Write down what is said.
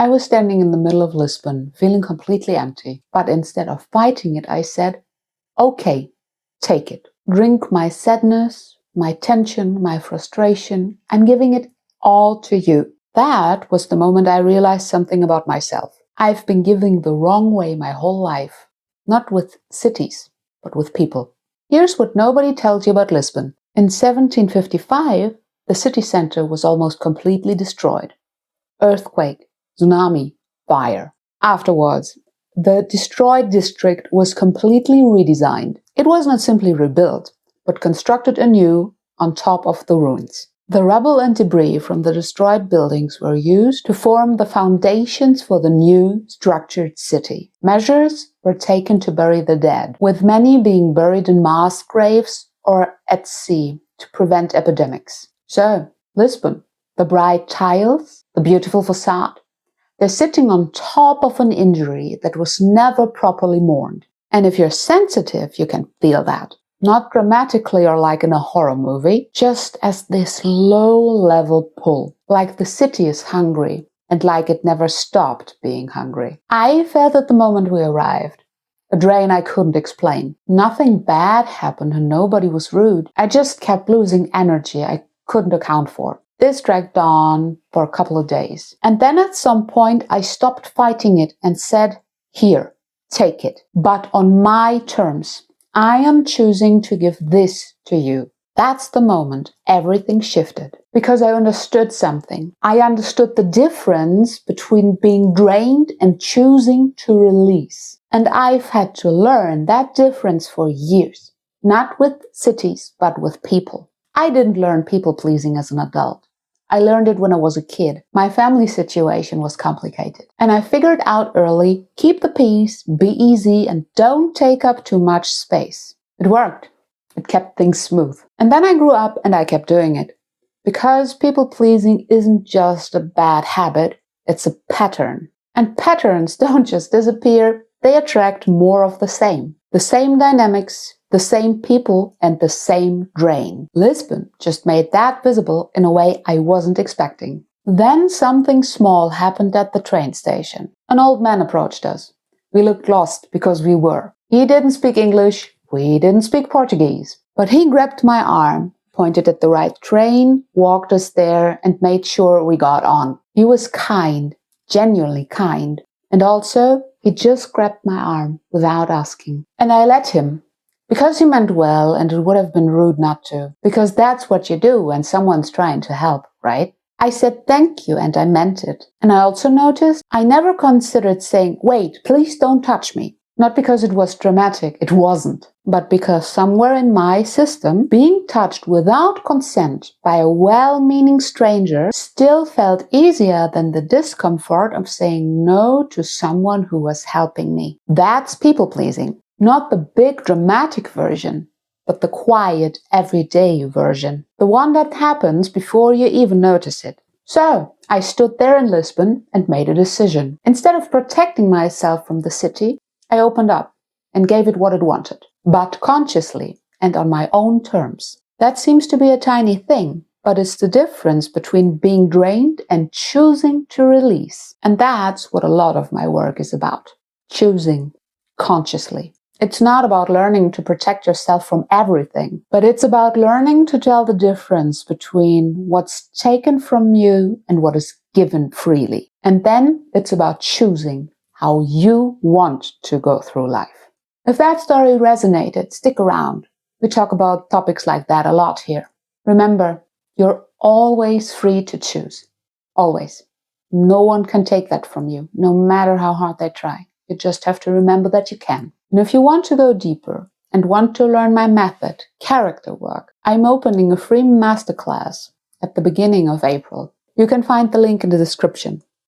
I was standing in the middle of Lisbon, feeling completely empty. But instead of fighting it, I said, okay, take it. Drink my sadness, my tension, my frustration. I'm giving it all to you. That was the moment I realized something about myself. I've been giving the wrong way my whole life. Not with cities, but with people. Here's what nobody tells you about Lisbon. In 1755, the city center was almost completely destroyed. Earthquake, tsunami, fire. Afterwards, the destroyed district was completely redesigned. It was not simply rebuilt, but constructed anew on top of the ruins. The rubble and debris from the destroyed buildings were used to form the foundations for the new, structured city. Measures were taken to bury the dead, with many being buried in mass graves or at sea to prevent epidemics. So, Lisbon, the bright tiles, the beautiful facade, they're sitting on top of an injury that was never properly mourned. And if you're sensitive, you can feel that. Not dramatically or like in a horror movie, just as this low-level pull, like the city is hungry and like it never stopped being hungry. I felt at the moment we arrived. A drain I couldn't explain. Nothing bad happened and nobody was rude. I just kept losing energy I couldn't account for. This dragged on for a couple of days. And then at some point I stopped fighting it and said, here, take it, but on my terms. I am choosing to give this to you. That's the moment everything shifted. Because I understood something. I understood the difference between being drained and choosing to release. And I've had to learn that difference for years. Not with cities, but with people. I didn't learn people-pleasing as an adult. I learned it when I was a kid. My family situation was complicated. And I figured out early, keep the peace, be easy, and don't take up too much space. It worked. It kept things smooth. And then I grew up and I kept doing it. Because people-pleasing isn't just a bad habit, it's a pattern. And patterns don't just disappear, they attract more of the same. The same dynamics, the same people, and the same drain. Lisbon just made that visible in a way I wasn't expecting. Then something small happened at the train station. An old man approached us. We looked lost because we were. He didn't speak English, we didn't speak Portuguese. But he grabbed my arm, pointed at the right train, walked us there, and made sure we got on. He was kind, genuinely kind. And also, he just grabbed my arm without asking. And I let him. Because he meant well and it would have been rude not to. Because that's what you do when someone's trying to help, right? I said thank you and I meant it. And I also noticed I never considered saying, wait, please don't touch me. Not because it was dramatic, it wasn't. But because somewhere in my system, being touched without consent by a well-meaning stranger still felt easier than the discomfort of saying no to someone who was helping me. That's people-pleasing. Not the big dramatic version, but the quiet, everyday version. The one that happens before you even notice it. So, I stood there in Lisbon and made a decision. Instead of protecting myself from the city, I opened up and gave it what it wanted. But consciously and on my own terms. That seems to be a tiny thing, but it's the difference between being drained and choosing to release. And that's what a lot of my work is about. Choosing consciously. It's not about learning to protect yourself from everything, but it's about learning to tell the difference between what's taken from you and what is given freely. And then it's about choosing how you want to go through life. If that story resonated, stick around. We talk about topics like that a lot here. Remember, you're always free to choose. Always. No one can take that from you, no matter how hard they try. You just have to remember that you can. And if you want to go deeper and want to learn my method, character work, I'm opening a free masterclass at the beginning of April. You can find the link in the description.